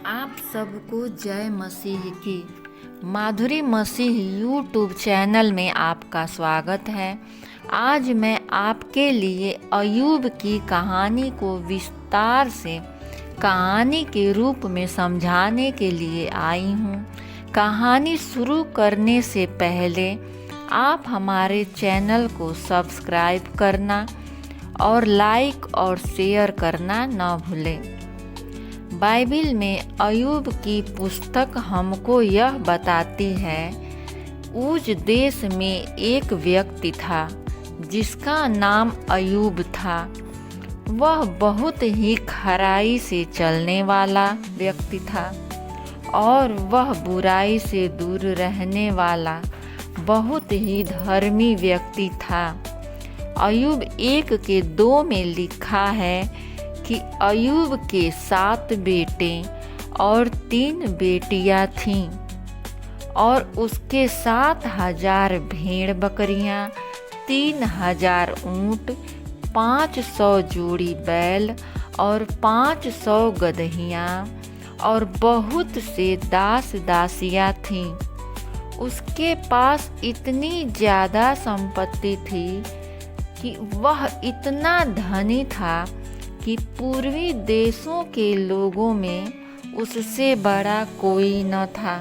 आप सबको जय मसीह की। माधुरी मसीह यूट्यूब चैनल में आपका स्वागत है। आज मैं आपके लिए अय्यूब की कहानी को विस्तार से कहानी के रूप में समझाने के लिए आई हूँ। कहानी शुरू करने से पहले आप हमारे चैनल को सब्सक्राइब करना और लाइक और शेयर करना न भूलें। बाइबिल में अय्यूब की पुस्तक हमको यह बताती है, उज देश में एक व्यक्ति था जिसका नाम अय्यूब था। वह बहुत ही खराई से चलने वाला व्यक्ति था और वह बुराई से दूर रहने वाला बहुत ही धर्मी व्यक्ति था। अय्यूब 1:2 में लिखा है कि अय्यूब के 7 बेटे और 3 बेटियां थीं और उसके 7,000 भेड़ बकरियां, 3,000 ऊँट, 500 जोड़ी बैल और 500 गदहियां और बहुत से दास दासियां थीं। उसके पास इतनी ज़्यादा संपत्ति थी कि वह इतना धनी था कि पूर्वी देशों के लोगों में उससे बड़ा कोई न था।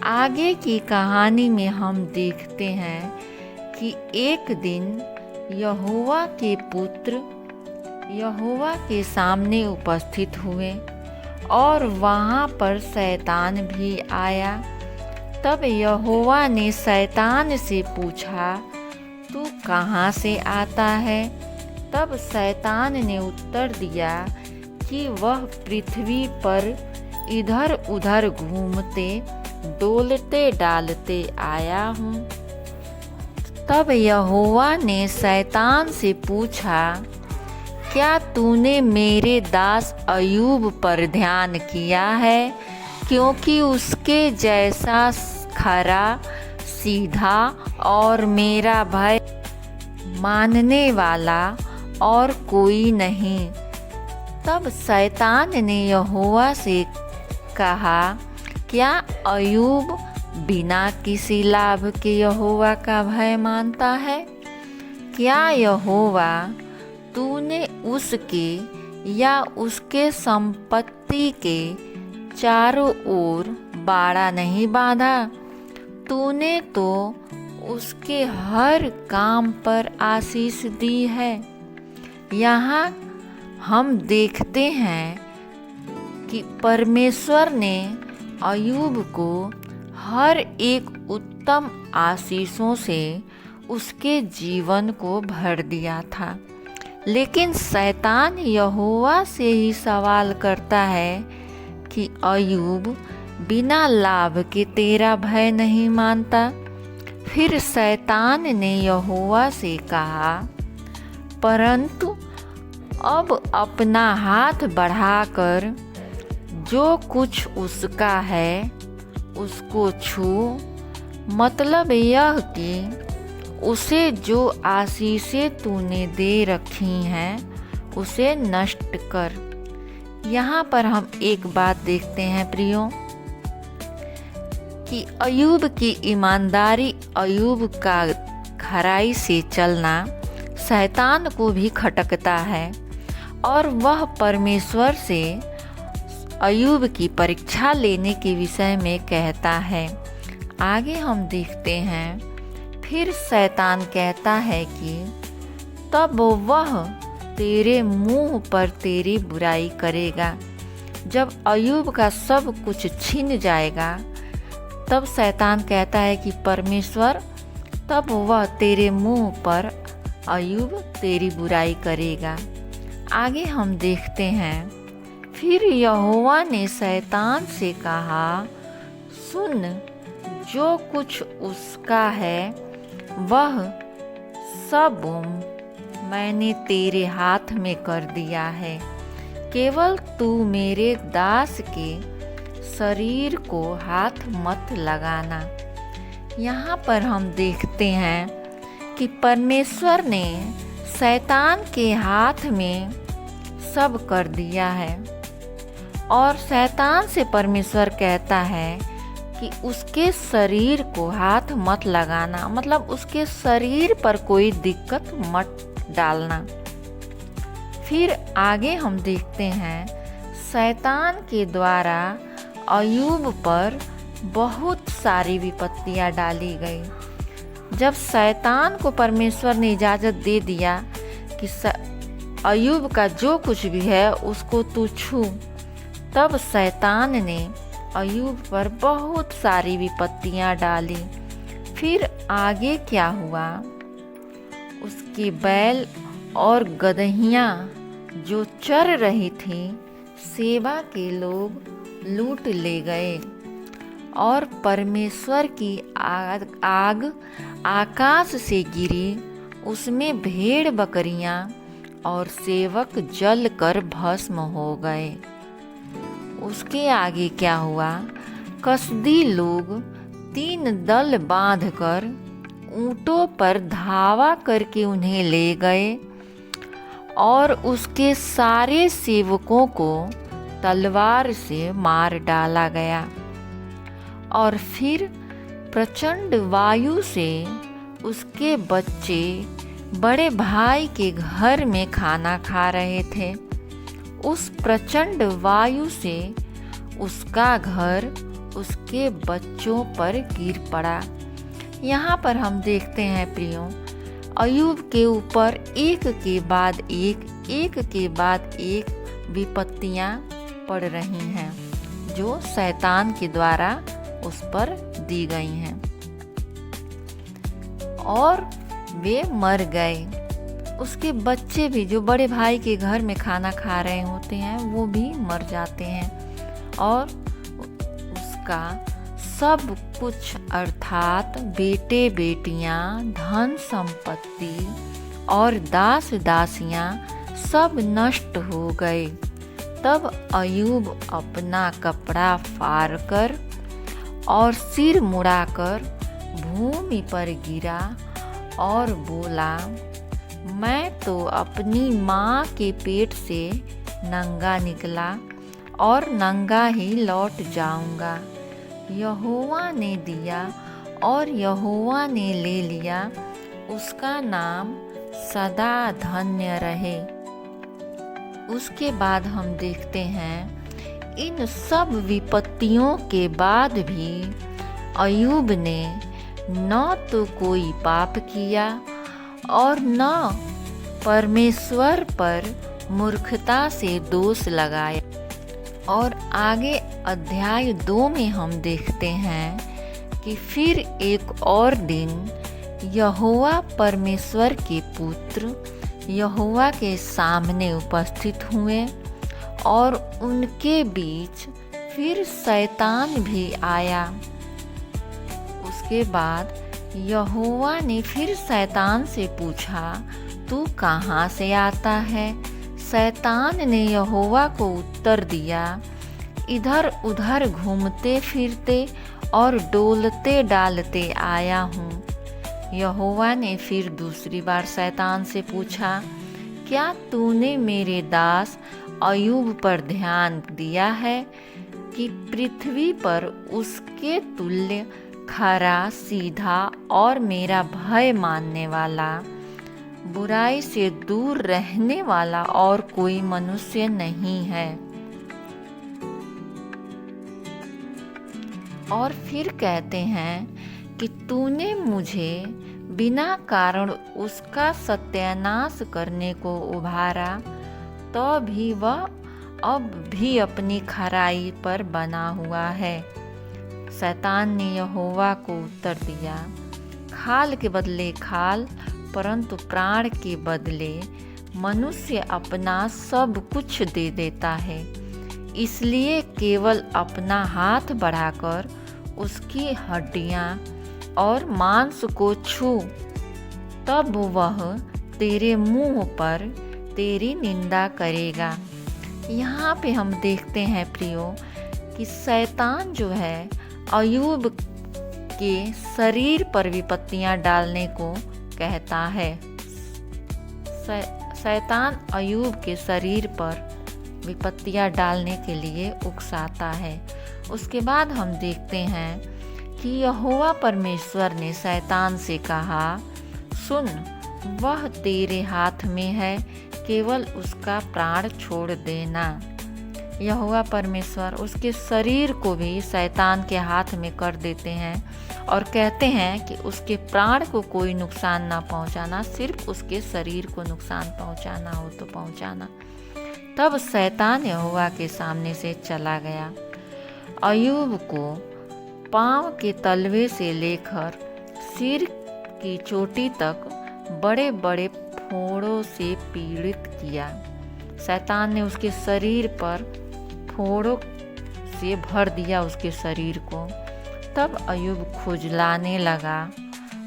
आगे की कहानी में हम देखते हैं कि एक दिन यहोवा के पुत्र यहोवा के सामने उपस्थित हुए और वहाँ पर शैतान भी आया। तब यहोवा ने शैतान से पूछा, तू कहाँ से आता है? तब शैतान ने उत्तर दिया कि वह पृथ्वी पर इधर उधर घूमते डोलते डालते आया हूँ। तब यहोवा ने शैतान से पूछा, क्या तूने मेरे दास अय्यूब पर ध्यान किया है? क्योंकि उसके जैसा खरा, सीधा और मेरा भय मानने वाला और कोई नहीं। तब शैतान ने यहोवा से कहा, क्या अय्यूब बिना किसी लाभ के यहोवा का भय मानता है? क्या यहोवा तूने उसके या उसके संपत्ति के चारों ओर बाड़ा नहीं बांधा? तूने तो उसके हर काम पर आशीष दी है। यहाँ हम देखते हैं कि परमेश्वर ने अय्यूब को हर एक उत्तम आशीषों से उसके जीवन को भर दिया था। लेकिन शैतान यहोवा से ही सवाल करता है कि अय्यूब बिना लाभ के तेरा भय नहीं मानता। फिर शैतान ने यहोवा से कहा, परंतु अब अपना हाथ बढ़ाकर जो कुछ उसका है उसको छू, मतलब यह कि उसे जो आशीषें तूने दे रखी हैं उसे नष्ट कर। यहाँ पर हम एक बात देखते हैं प्रियो, कि अय्यूब की ईमानदारी, अय्यूब का खराई से चलना शैतान को भी खटकता है और वह परमेश्वर से अय्यूब की परीक्षा लेने के विषय में कहता है। आगे हम देखते हैं, फिर शैतान कहता है कि तब वह तेरे मुंह पर तेरी बुराई करेगा। जब अय्यूब का सब कुछ छिन जाएगा तब शैतान कहता है कि परमेश्वर, तब वह तेरे मुंह पर अय्यूब तेरी बुराई करेगा। आगे हम देखते हैं, फिर यहोवा ने शैतान से कहा, सुन, जो कुछ उसका है वह सब मैंने तेरे हाथ में कर दिया है। केवल तू मेरे दास के शरीर को हाथ मत लगाना। यहाँ पर हम देखते हैं कि परमेश्वर ने शैतान के हाथ में सब कर दिया है और शैतान से परमेश्वर कहता है कि उसके शरीर को हाथ मत लगाना, मतलब उसके शरीर पर कोई दिक्कत मत डालना। फिर आगे हम देखते हैं शैतान के द्वारा अय्यूब पर बहुत सारी विपत्तियां डाली गई। जब शैतान को परमेश्वर ने इजाज़त दे दिया कि अय्यूब का जो कुछ भी है उसको तू छू, तब शैतान ने अय्यूब पर बहुत सारी विपत्तियां डाली। फिर आगे क्या हुआ, उसके बैल और गदहियां जो चर रही थी सेवा के लोग लूट ले गए, और परमेश्वर की आग आकाश से गिरी, उसमें भेड़ बकरियां और सेवक जल कर भस्म हो गए। उसके आगे क्या हुआ, कसदी लोग 3 दल बांधकर ऊंटों पर धावा करके उन्हें ले गए, और उसके सारे सेवकों को तलवार से मार डाला गया। और फिर प्रचंड वायु से उसके बच्चे बड़े भाई के घर में खाना खा रहे थे। उस प्रचंड वायु से उसका घर उसके बच्चों पर गिर पड़ा। यहाँ पर हम देखते हैं प्रियो, अय्यूब के ऊपर एक के बाद एक विपत्तियां पड़ रही हैं जो शैतान के द्वारा उस पर दी गई हैं, और वे मर गए। उसके बच्चे भी जो बड़े भाई के घर में खाना खा रहे होते हैं वो भी मर जाते हैं, और उसका सब कुछ अर्थात बेटे बेटियां, धन संपत्ति और दास दासियां सब नष्ट हो गए। तब अय्यूब अपना कपड़ा फाड़कर और सिर मुड़ाकर भूमि पर गिरा और बोला, मैं तो अपनी माँ के पेट से नंगा निकला और नंगा ही लौट जाऊंगा। यहोवा ने दिया और यहोवा ने ले लिया, उसका नाम सदा धन्य रहे। उसके बाद हम देखते हैं इन सब विपत्तियों के बाद भी अय्यूब ने न तो कोई पाप किया और न परमेश्वर पर मूर्खता से दोष लगाया। और आगे अध्याय 2 में हम देखते हैं कि फिर एक और दिन यहोवा परमेश्वर के पुत्र यहोवा के सामने उपस्थित हुए, और उनके बीच फिर शैतान भी आया। उसके बाद यहोवा ने फिर शैतान से पूछा, तू कहाँ से आता है? शैतान ने यहोवा को उत्तर दिया, इधर उधर घूमते फिरते और डोलते डालते आया हूँ। यहोवा ने फिर दूसरी बार शैतान से पूछा, क्या तूने मेरे दास अय्यूब पर ध्यान दिया है कि पृथ्वी पर उसके तुल्य खरा, सीधा और मेरा भय मानने वाला, बुराई से दूर रहने वाला और कोई मनुष्य नहीं है? और फिर कहते हैं कि तूने मुझे बिना कारण उसका सत्यानाश करने को उभारा, तो भी वह अब भी अपनी खराई पर बना हुआ है। शैतान ने यहोवा को उत्तर दिया, खाल के बदले खाल, परंतु प्राण के बदले मनुष्य अपना सब कुछ दे देता है। इसलिए केवल अपना हाथ बढ़ाकर उसकी हड्डियां और मांस को छू, तब वह तेरे मुंह पर तेरी निंदा करेगा। यहाँ पे हम देखते हैं प्रियो कि शैतान जो है अय्यूब के शरीर पर विपत्तियां डालने को कहता है। शैतान अय्यूब के शरीर पर विपत्तियां डालने के लिए उकसाता है। उसके बाद हम देखते हैं कि यहोवा परमेश्वर ने शैतान से कहा, सुन, वह तेरे हाथ में है, केवल उसका प्राण छोड़ देना। यहोवा परमेश्वर उसके शरीर को भी शैतान के हाथ में कर देते हैं और कहते हैं कि उसके प्राण को कोई नुकसान ना पहुंचाना, सिर्फ उसके शरीर को नुकसान पहुंचाना हो तो पहुंचाना। तब शैतान यहोवा के सामने से चला गया। अय्यूब को पांव के तलवे से लेकर सिर की चोटी तक बड़े बड़े फोड़ों से पीड़ित किया। शैतान ने उसके शरीर पर फोड़ों से भर दिया उसके शरीर को। तब अय्यूब खुजलाने लगा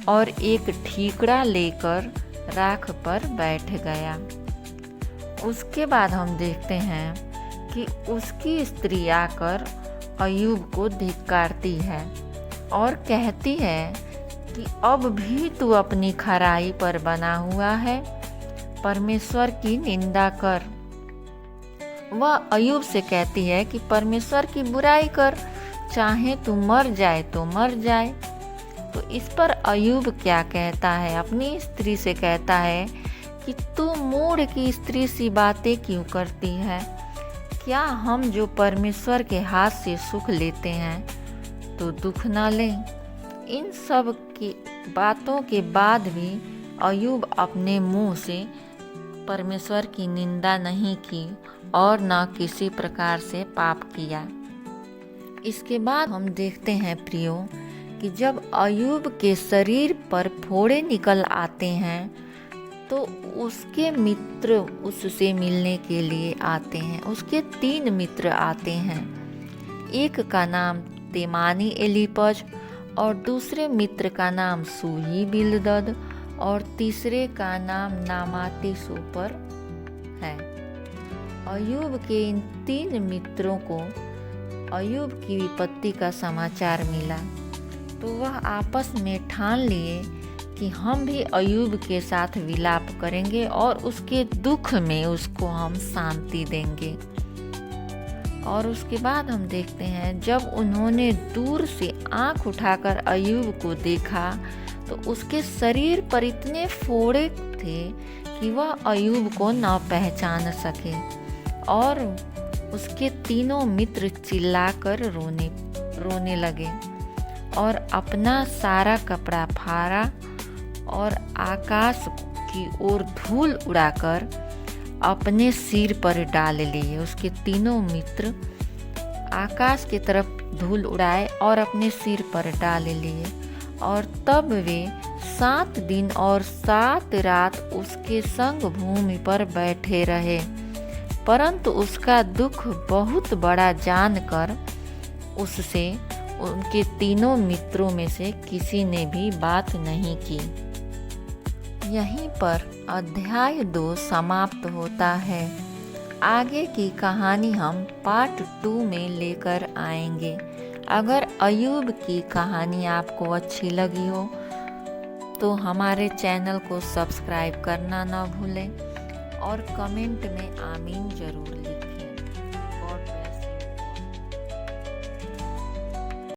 और एक ठीकरा लेकर राख पर बैठ गया। उसके बाद हम देखते हैं कि उसकी स्त्री आकर अय्यूब को धिक्कारती है और कहती है कि अब भी तू अपनी खराई पर बना हुआ है, परमेश्वर की निंदा कर। वह अय्यूब से कहती है कि परमेश्वर की बुराई कर, चाहे तू मर जाए तो मर जाए। तो इस पर अय्यूब क्या कहता है, अपनी स्त्री से कहता है कि तू मूढ़ की स्त्री सी बातें क्यों करती है? क्या हम जो परमेश्वर के हाथ से सुख लेते हैं तो दुख ना लें? इन सब की बातों के बाद भी अय्यूब अपने मुंह से परमेश्वर की निंदा नहीं की और न किसी प्रकार से पाप किया। इसके बाद हम देखते हैं प्रियो कि जब अय्यूब के शरीर पर फोड़े निकल आते हैं तो उसके मित्र उससे मिलने के लिए आते हैं। उसके 3 मित्र आते हैं। एक का नाम तेमानी एलीपज और दूसरे मित्र का नाम सूही बिलदद और तीसरे का नाम नामाती सोपर है। अय्यूब के इन 3 मित्रों को अय्यूब की विपत्ति का समाचार मिला तो वह आपस में ठान लिए कि हम भी अय्यूब के साथ विलाप करेंगे और उसके दुख में उसको हम शांति देंगे। और उसके बाद हम देखते हैं जब उन्होंने दूर से आंख उठाकर अय्यूब को देखा तो उसके शरीर पर इतने फोड़े थे कि वह अय्यूब को न पहचान सके और उसके 3 मित्र चिल्लाकर रोने लगे और अपना सारा कपड़ा फाड़ा और आकाश की ओर धूल उड़ाकर अपने सिर पर डाल लिए। उसके 3 मित्र आकाश की तरफ धूल उड़ाए और अपने सिर पर डाल लिए और तब वे 7 दिन और 7 रात उसके संग भूमि पर बैठे रहे। परंतु उसका दुख बहुत बड़ा जानकर उससे उनके 3 मित्रों में से किसी ने भी बात नहीं की। यहीं पर अध्याय 2 समाप्त होता है। आगे की कहानी हम पार्ट 2 में लेकर आएंगे। अगर अय्यूब की कहानी आपको अच्छी लगी हो तो हमारे चैनल को सब्सक्राइब करना ना भूलें और कमेंट में आमीन जरूर